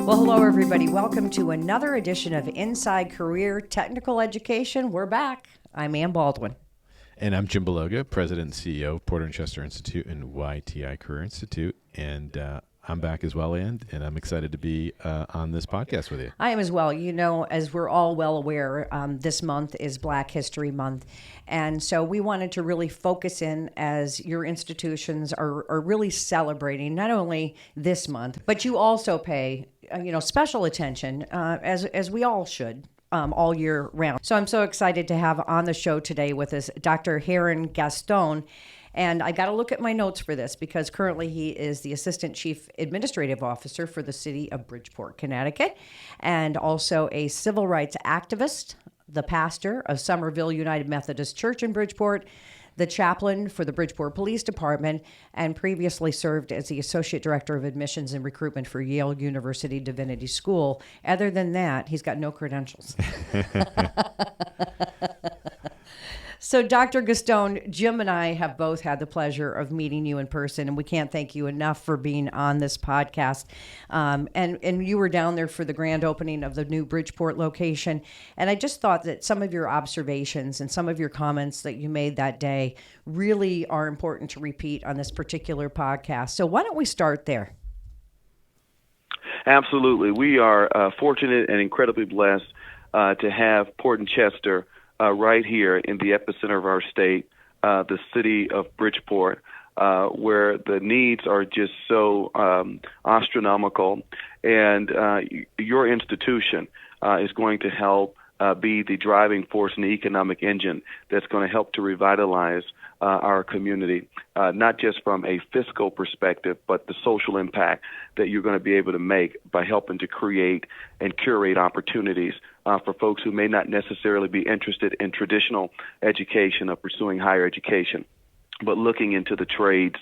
Well, hello, everybody. Welcome to another edition of Inside Career Technical Education. We're back. I'm Ann Baldwin. And I'm Jim Bologa, President and CEO of Porter and Chester Institute and YTI Career Institute. And I'm back as well, Ann, and I'm excited to be on this podcast with you. I am as well. You know, as we're all well aware, this month is Black History Month. And so we wanted to really focus in as your institutions are really celebrating not only this month, but you also pay, special attention, as we all should. All year round. So I'm so excited to have on the show today with us Dr. Herron Gaston. And I got to look at my notes for this because currently he is the Assistant Chief Administrative Officer for the City of Bridgeport, Connecticut, and also a civil rights activist, the pastor of Somerville United Methodist Church in Bridgeport, the chaplain for the Bridgeport Police Department, and previously served as the Associate Director of Admissions and Recruitment for Yale University Divinity School. Other than that, he's got no credentials. So, Dr. Gaston, Jim and I have both had the pleasure of meeting you in person, and we can't thank you enough for being on this podcast. And you were down there for the grand opening of the new Bridgeport location, and I just thought that some of your observations and some of your comments that you made that day really are important to repeat on this particular podcast. So why don't we start there? Absolutely. We are fortunate and incredibly blessed to have Port and Chester right here in the epicenter of our state, the city of Bridgeport, where the needs are just so astronomical. And your institution is going to help be the driving force and the economic engine that's going to help to revitalize our community, not just from a fiscal perspective, but the social impact that you're going to be able to make by helping to create and curate opportunities for folks who may not necessarily be interested in traditional education or pursuing higher education, but looking into the trades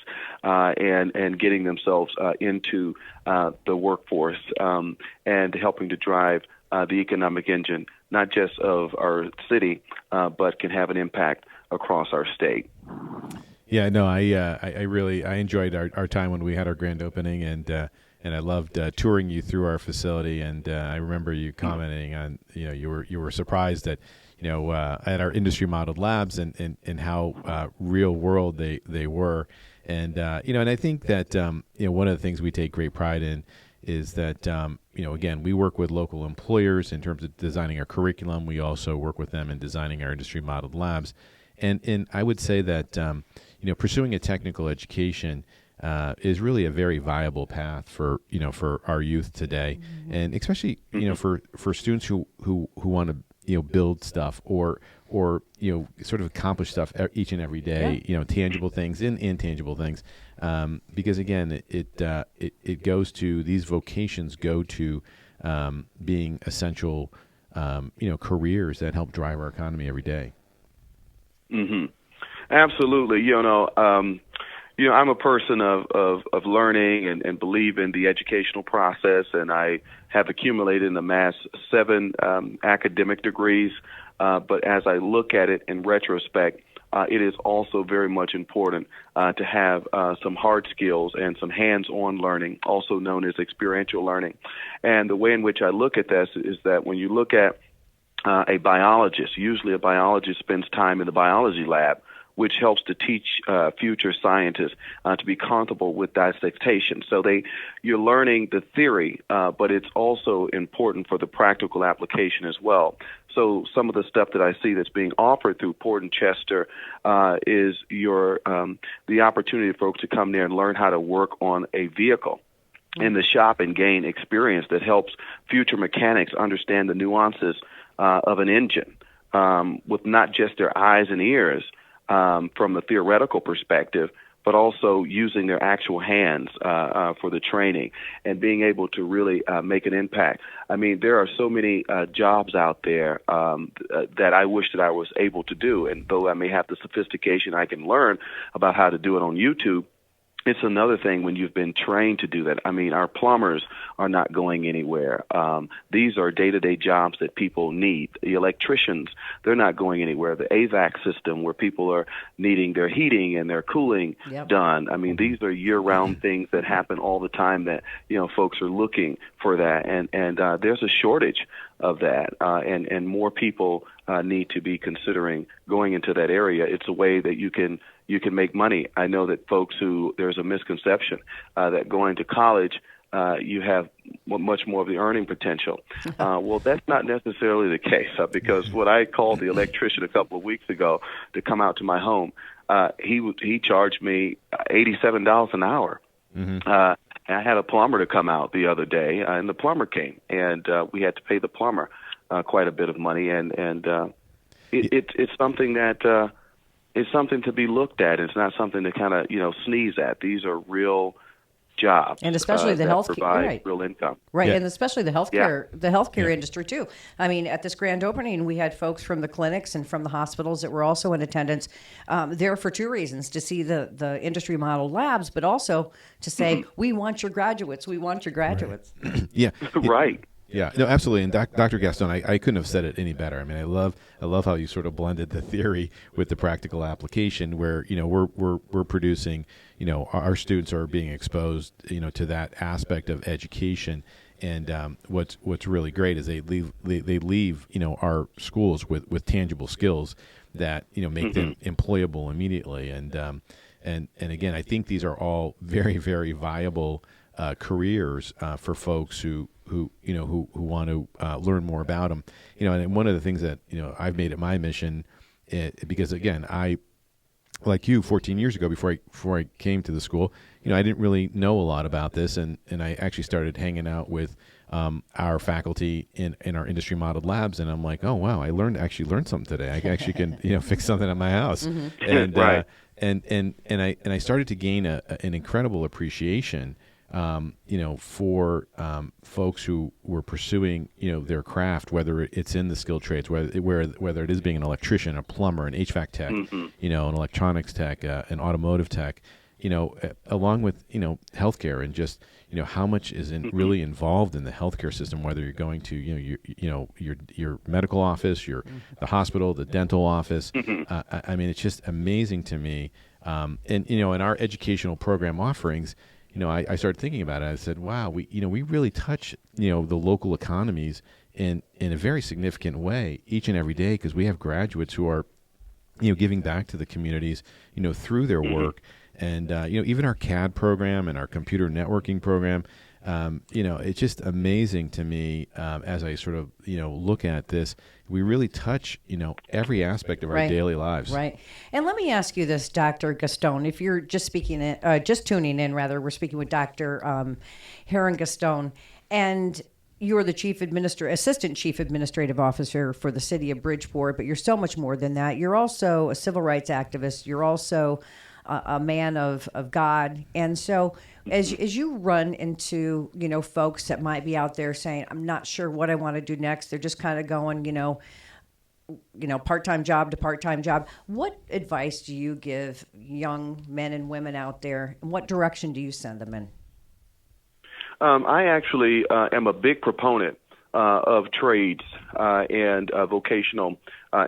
and getting themselves into the workforce and helping to drive the economic engine, not just of our city, but can have an impact across our state. Yeah, no, I really enjoyed our time when we had our grand opening, and I loved touring you through our facility. And I remember you commenting on, you were surprised at, at our industry modeled labs and how real world they were. And and I think that one of the things we take great pride in is that again, we work with local employers in terms of designing our curriculum. We also work with them in designing our industry modeled labs. And I would say that pursuing a technical education is really a very viable path for our youth today, and especially for students who want to build stuff or sort of accomplish stuff each and every day, tangible things and intangible things, because again it goes to, these vocations go to being essential careers that help drive our economy every day. Mm-hmm. Absolutely. I'm a person of learning and believe in the educational process, and I have accumulated and amassed 7 academic degrees. But as I look at it in retrospect, it is also very much important to have some hard skills and some hands-on learning, also known as experiential learning. And the way in which I look at this is that when you look at a biologist, usually a biologist spends time in the biology lab, which helps to teach future scientists to be comfortable with dissection. So you're learning the theory, but it's also important for the practical application as well. So some of the stuff that I see that's being offered through Port and Chester is the opportunity for folks to come there and learn how to work on a vehicle in the shop and gain experience that helps future mechanics understand the nuances of an engine with not just their eyes and ears from a theoretical perspective, but also using their actual hands for the training and being able to really make an impact. I mean, there are so many jobs out there that I wish that I was able to do, and though I may have the sophistication, I can learn about how to do it on YouTube. it's another thing when you've been trained to do that. I mean, our plumbers are not going anywhere. These are day-to-day jobs that people need. The electricians, they're not going anywhere. The AVAC system, where people are needing their heating and their cooling done. I mean, these are year-round things that happen all the time that, folks are looking for that. And there's a shortage of that. And more people need to be considering going into that area. It's a way that you can make money. I know that there's a misconception that going to college, you have much more of the earning potential. Well, that's not necessarily the case, because what I called the electrician a couple of weeks ago to come out to my home, he charged me $87 an hour. Mm-hmm. I had a plumber to come out the other day, and the plumber came, and we had to pay the plumber quite a bit of money, and it's something that it's something to be looked at. It's not something to kind of sneeze at. These are real jobs, and especially the health provide real income, right? And especially the healthcare industry too. I mean, at this grand opening, we had folks from the clinics and from the hospitals that were also in attendance, there for two reasons: to see the industry model labs, but also to say, we want your graduates. We want your graduates. Right. Right. Yeah, no, absolutely. And Dr. Gaston, I couldn't have said it any better. I mean, I love how you sort of blended the theory with the practical application, where we're producing, our students are being exposed, to that aspect of education. And what's really great is they leave our schools with tangible skills that make them employable immediately. And again, I think these are all very, very viable careers for folks who want to learn more about them. And one of the things that I've made it my mission, because again, I, like you, 14 years ago, before I came to the school, I didn't really know a lot about this, and I actually started hanging out with our faculty in our industry modeled labs, and I'm like, oh wow, I actually learned something today. I actually can fix something at my house, and right. And I started to gain an incredible appreciation, for folks who were pursuing, their craft, whether it's in the skilled trades, whether it is being an electrician, a plumber, an HVAC tech, an electronics tech, an automotive tech, along with, healthcare, and just, how much is really involved in the healthcare system, whether you're going to, your medical office, the hospital, the dental office. I mean, it's just amazing to me. And, in our educational program offerings, I started thinking about it. I said, wow, we really touch, the local economies in a very significant way each and every day, because we have graduates who are, giving back to the communities, through their work. And, even our CAD program and our computer networking program, it's just amazing to me as I sort of, look at this. We really touch, every aspect of our daily lives. Right. And let me ask you this, Dr. Gaston, if you're just tuning in, we're speaking with Dr. Herron Gaston, and you're the assistant chief administrative officer for the City of Bridgeport, but you're so much more than that. You're also a civil rights activist. You're also a man of God. And so as you run into, folks that might be out there saying, I'm not sure what I want to do next, they're just kind of going, part-time job to part-time job. What advice do you give young men and women out there? And what direction do you send them in? I actually am a big proponent of trades and vocational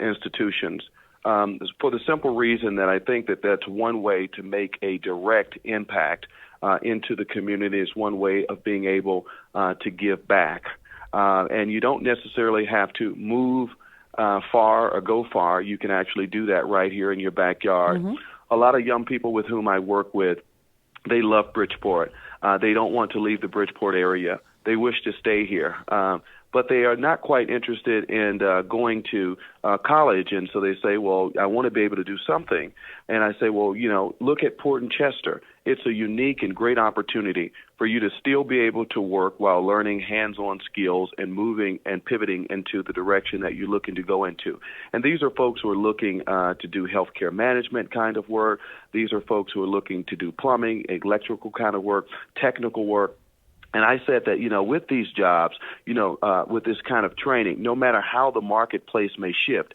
institutions. For the simple reason that I think that that's one way to make a direct impact into the community. Is one way of being able to give back. And you don't necessarily have to move far or go far. You can actually do that right here in your backyard. A lot of young people with whom I work with, they love Bridgeport. They don't want to leave the Bridgeport area. They wish to stay here. But they are not quite interested in going to college. And so they say, well, I want to be able to do something. And I say, well, look at Port and Chester. It's a unique and great opportunity for you to still be able to work while learning hands-on skills and moving and pivoting into the direction that you're looking to go into. And these are folks who are looking to do healthcare management kind of work. These are folks who are looking to do plumbing, electrical kind of work, technical work. And I said that, with these jobs, with this kind of training, no matter how the marketplace may shift,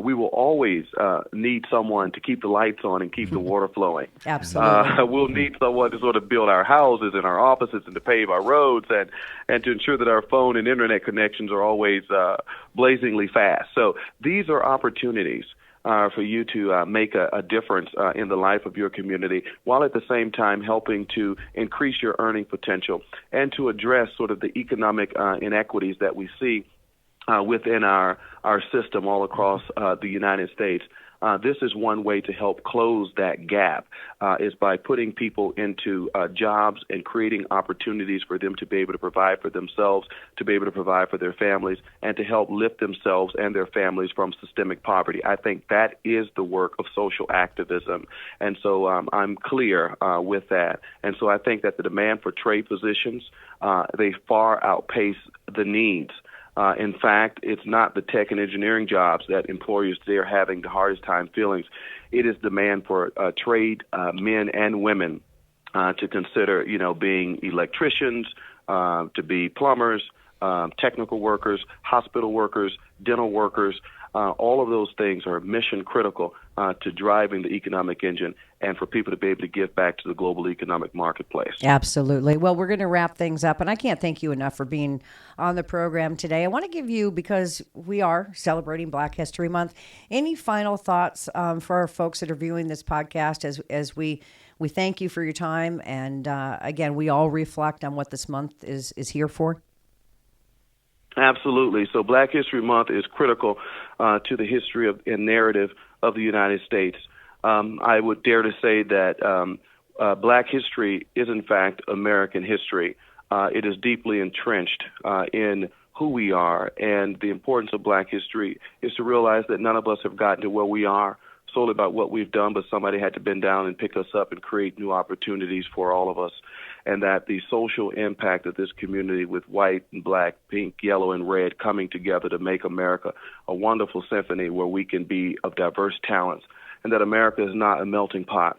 we will always need someone to keep the lights on and keep the water flowing. Absolutely. We'll need someone to sort of build our houses and our offices and to pave our roads and to ensure that our phone and internet connections are always blazingly fast. So these are opportunities for you to make a difference in the life of your community, while at the same time helping to increase your earning potential and to address sort of the economic inequities that we see within our system all across the United States. This is one way to help close that gap, is by putting people into jobs and creating opportunities for them to be able to provide for themselves, to be able to provide for their families, and to help lift themselves and their families from systemic poverty. I think that is the work of social activism, and so I'm clear with that. And so I think that the demand for trade positions, they far outpace the needs. In fact, it's not the tech and engineering jobs that employers today are having the hardest time filling. It is demand for trade men and women to consider, being electricians, to be plumbers, technical workers, hospital workers, dental workers. All of those things are mission critical to driving the economic engine and for people to be able to give back to the global economic marketplace. Absolutely. Well, we're going to wrap things up, and I can't thank you enough for being on the program today. I want to give you, because we are celebrating Black History Month, any final thoughts for our folks that are viewing this podcast as we thank you for your time, and again, we all reflect on what this month is here for? Absolutely. So Black History Month is critical to the history and narrative of the United States. I would dare to say that Black history is, in fact, American history. It is deeply entrenched in who we are, and the importance of Black history is to realize that none of us have gotten to where we are solely about what we've done, but somebody had to bend down and pick us up and create new opportunities for all of us. And that the social impact of this community, with white and black, pink, yellow, and red coming together to make America a wonderful symphony where we can be of diverse talents, and that America is not a melting pot,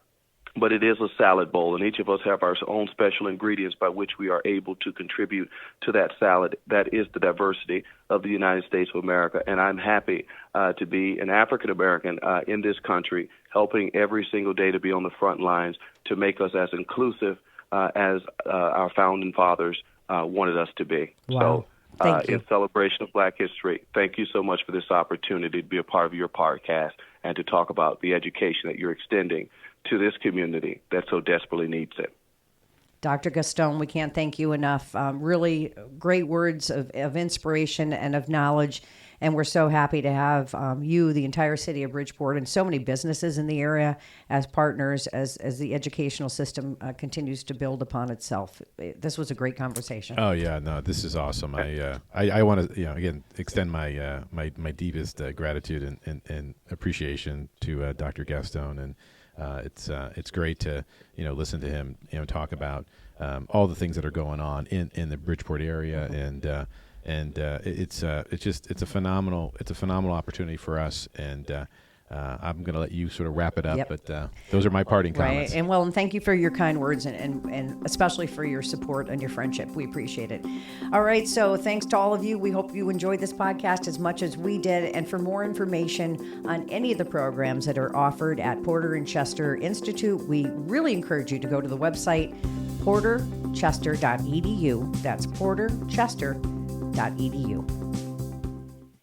but it is a salad bowl, and each of us have our own special ingredients by which we are able to contribute to that salad. That is the diversity of the United States of America, and I'm happy to be an African American in this country, helping every single day to be on the front lines to make us as inclusive as our founding fathers wanted us to be. Wow. So in celebration of Black history, thank you so much for this opportunity to be a part of your podcast and to talk about the education that you're extending to this community that so desperately needs it. Dr. Gaston, we can't thank you enough. Really great words of inspiration and of knowledge. And we're so happy to have you, the entire city of Bridgeport, and so many businesses in the area as partners as the educational system continues to build upon itself. This was a great conversation. Oh, yeah. No, this is awesome. I want to, again, extend my my deepest gratitude and appreciation to Dr. Gaston. And it's great to listen to him talk about all the things that are going on in the Bridgeport area, and it's a phenomenal opportunity for us, and I'm going to let you sort of wrap it up. Yep. But those are my parting comments. Right, and thank you for your kind words and especially for your support and your friendship. We appreciate it. All right, so thanks to all of you. We hope you enjoyed this podcast as much as we did. And for more information on any of the programs that are offered at Porter and Chester Institute, we really encourage you to go to the website porterchester.edu. That's porterchester.edu.